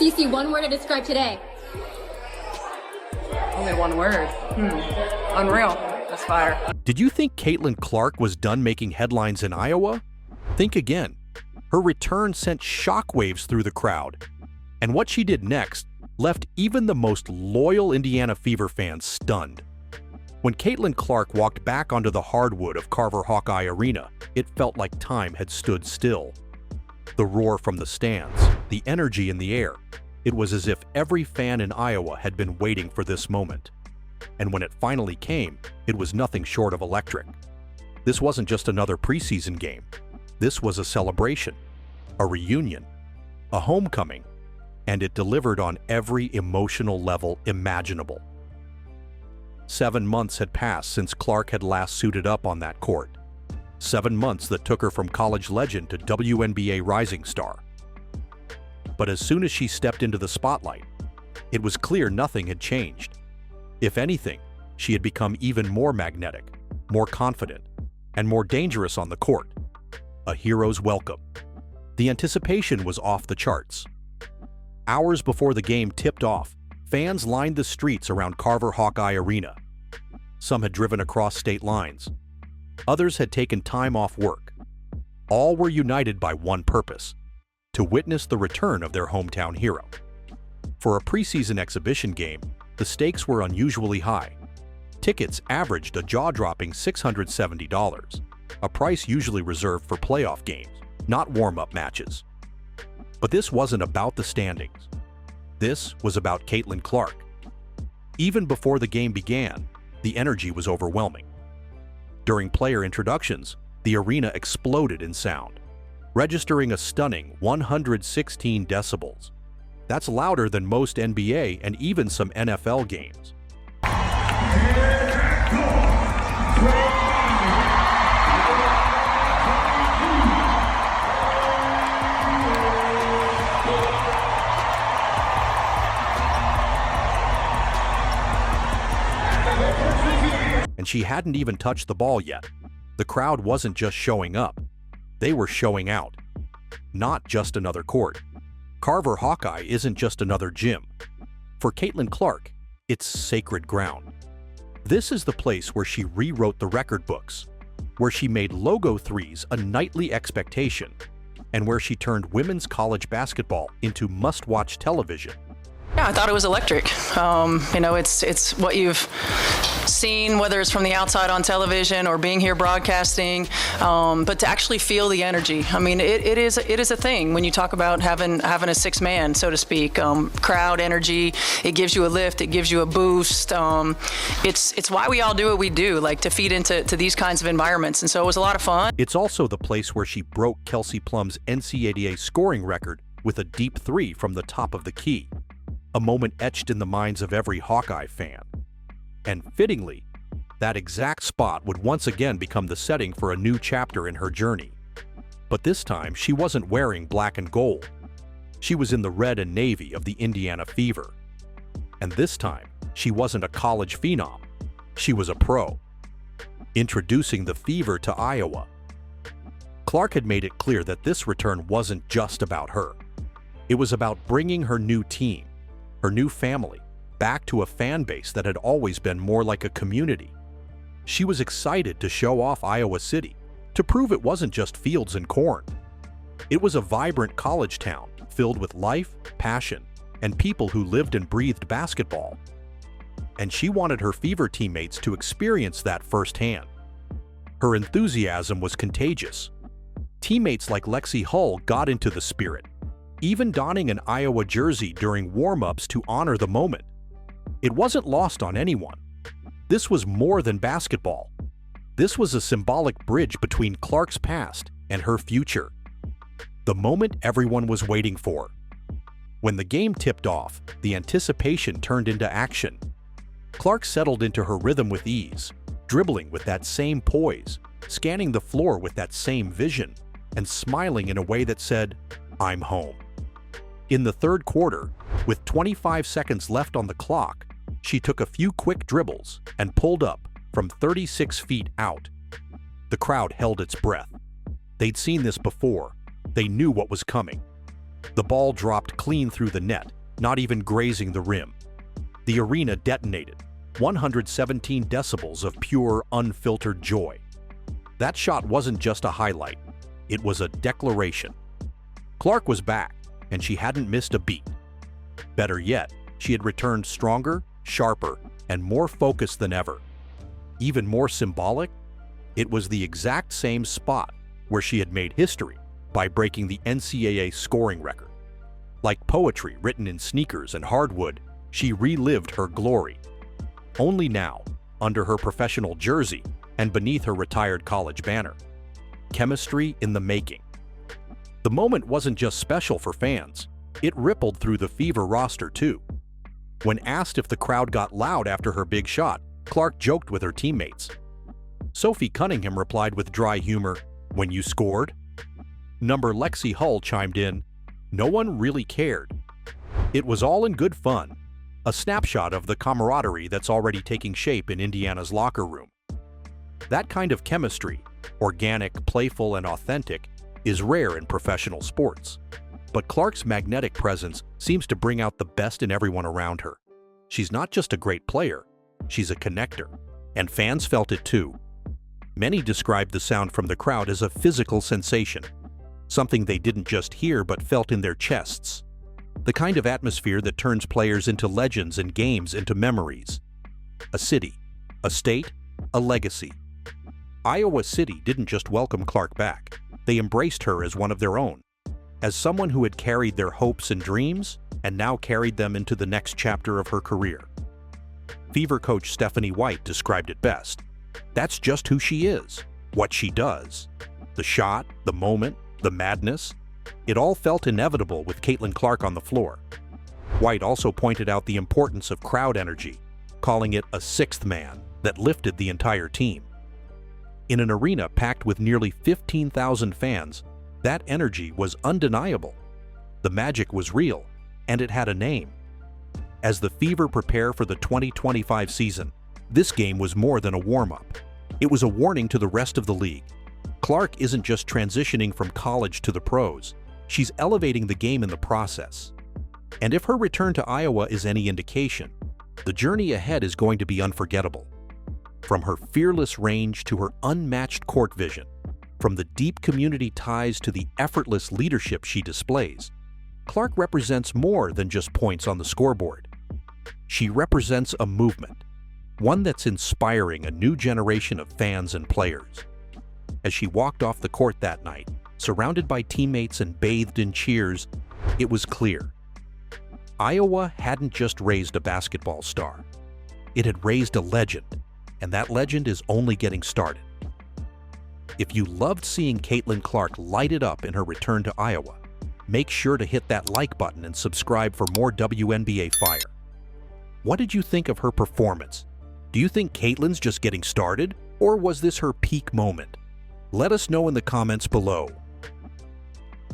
CC, one word to describe today. Only one word. Unreal. That's fire. Did you think Caitlin Clark was done making headlines in Iowa? Think again. Her return sent shockwaves through the crowd, and what she did next left even the most loyal Indiana Fever fans stunned. When Caitlin Clark walked back onto the hardwood of Carver Hawkeye Arena, it felt like time had stood still. The roar from the stands, the energy in the air, it was as if every fan in Iowa had been waiting for this moment. And when it finally came, it was nothing short of electric. This wasn't just another preseason game. This was a celebration, a reunion, a homecoming, and it delivered on every emotional level imaginable. 7 months had passed since Clark had last suited up on that court. 7 months that took her from college legend to WNBA rising star. But as soon as she stepped into the spotlight, it was clear nothing had changed. If anything, she had become even more magnetic, more confident, and more dangerous on the court. A hero's welcome. The anticipation was off the charts. Hours before the game tipped off, fans lined the streets around Carver Hawkeye Arena. Some had driven across state lines. Others had taken time off work. All were united by one purpose: to witness the return of their hometown hero. For a preseason exhibition game, the stakes were unusually high. Tickets averaged a jaw-dropping $670, a price usually reserved for playoff games, not warm-up matches. But this wasn't about the standings. This was about Caitlin Clark. Even before the game began, the energy was overwhelming. During player introductions, the arena exploded in sound, registering a stunning 116 decibels. That's louder than most NBA and even some NFL games. And she hadn't even touched the ball yet. The crowd wasn't just showing up. They were showing out. Not just another court. Carver Hawkeye isn't just another gym. For Caitlin Clark, it's sacred ground. This is the place where she rewrote the record books, where she made logo threes a nightly expectation, and where she turned women's college basketball into must-watch television. Yeah, I thought it was electric. It's what you've seen, whether it's from the outside on television or being here broadcasting, but to actually feel the energy. I mean, it is a thing when you talk about having a six man, so to speak. Crowd energy. It gives you a lift. It gives you a boost. It's why we all do what we do, like to feed into these kinds of environments. And so it was a lot of fun. It's also the place where she broke Kelsey Plum's NCAA scoring record with a deep three from the top of the key. A moment etched in the minds of every Hawkeye fan. And fittingly, that exact spot would once again become the setting for a new chapter in her journey. But this time, she wasn't wearing black and gold. She was in the red and navy of the Indiana Fever. And this time, she wasn't a college phenom. She was a pro. Introducing the Fever to Iowa. Clark had made it clear that this return wasn't just about her. It was about bringing her new team, her new family, back to a fan base that had always been more like a community. She was excited to show off Iowa City, to prove it wasn't just fields and corn. It was a vibrant college town filled with life, passion, and people who lived and breathed basketball. And she wanted her Fever teammates to experience that firsthand. Her enthusiasm was contagious. Teammates like Lexi Hull got into the spirit, even donning an Iowa jersey during warm-ups to honor the moment. It wasn't lost on anyone. This was more than basketball. This was a symbolic bridge between Clark's past and her future. The moment everyone was waiting for. When the game tipped off, the anticipation turned into action. Clark settled into her rhythm with ease, dribbling with that same poise, scanning the floor with that same vision, and smiling in a way that said, "I'm home." In the third quarter, with 25 seconds left on the clock, she took a few quick dribbles and pulled up from 36 feet out. The crowd held its breath. They'd seen this before. They knew what was coming. The ball dropped clean through the net, not even grazing the rim. The arena detonated, 117 decibels of pure, unfiltered joy. That shot wasn't just a highlight, it was a declaration. Clark was back, and she hadn't missed a beat. Better yet, she had returned stronger, sharper, and more focused than ever. Even more symbolic, it was the exact same spot where she had made history by breaking the NCAA scoring record. Like poetry written in sneakers and hardwood, she relived her glory. Only now, under her professional jersey and beneath her retired college banner. Chemistry in the making. The moment wasn't just special for fans, it rippled through the Fever roster too. When asked if the crowd got loud after her big shot, Clark joked with her teammates. Sophie Cunningham replied with dry humor, "When you scored?" Number Lexi Hull chimed in, "No one really cared." It was all in good fun, a snapshot of the camaraderie that's already taking shape in Indiana's locker room. That kind of chemistry, organic, playful, and authentic, is rare in professional sports. But Clark's magnetic presence seems to bring out the best in everyone around her. She's not just a great player, she's a connector, and fans felt it too. Many described the sound from the crowd as a physical sensation, something they didn't just hear but felt in their chests. The kind of atmosphere that turns players into legends and games into memories. A city, a state, a legacy. Iowa City didn't just welcome Clark back, they embraced her as one of their own, as someone who had carried their hopes and dreams and now carried them into the next chapter of her career. Fever coach Stephanie White described it best. That's just who she is, what she does. The shot, the moment, the madness, it all felt inevitable with Caitlin Clark on the floor. White also pointed out the importance of crowd energy, calling it a sixth man that lifted the entire team. In an arena packed with nearly 15,000 fans, that energy was undeniable. The magic was real, and it had a name. As the Fever prepare for the 2025 season, this game was more than a warm-up. It was a warning to the rest of the league. Clark isn't just transitioning from college to the pros, she's elevating the game in the process. And if her return to Iowa is any indication, the journey ahead is going to be unforgettable. From her fearless range to her unmatched court vision, from the deep community ties to the effortless leadership she displays, Clark represents more than just points on the scoreboard. She represents a movement, one that's inspiring a new generation of fans and players. As she walked off the court that night, surrounded by teammates and bathed in cheers, it was clear. Iowa hadn't just raised a basketball star. It had raised a legend, and that legend is only getting started. If you loved seeing Caitlin Clark light it up in her return to Iowa, make sure to hit that like button and subscribe for more WNBA fire. What did you think of her performance? Do you think Caitlin's just getting started, or was this her peak moment? Let us know in the comments below.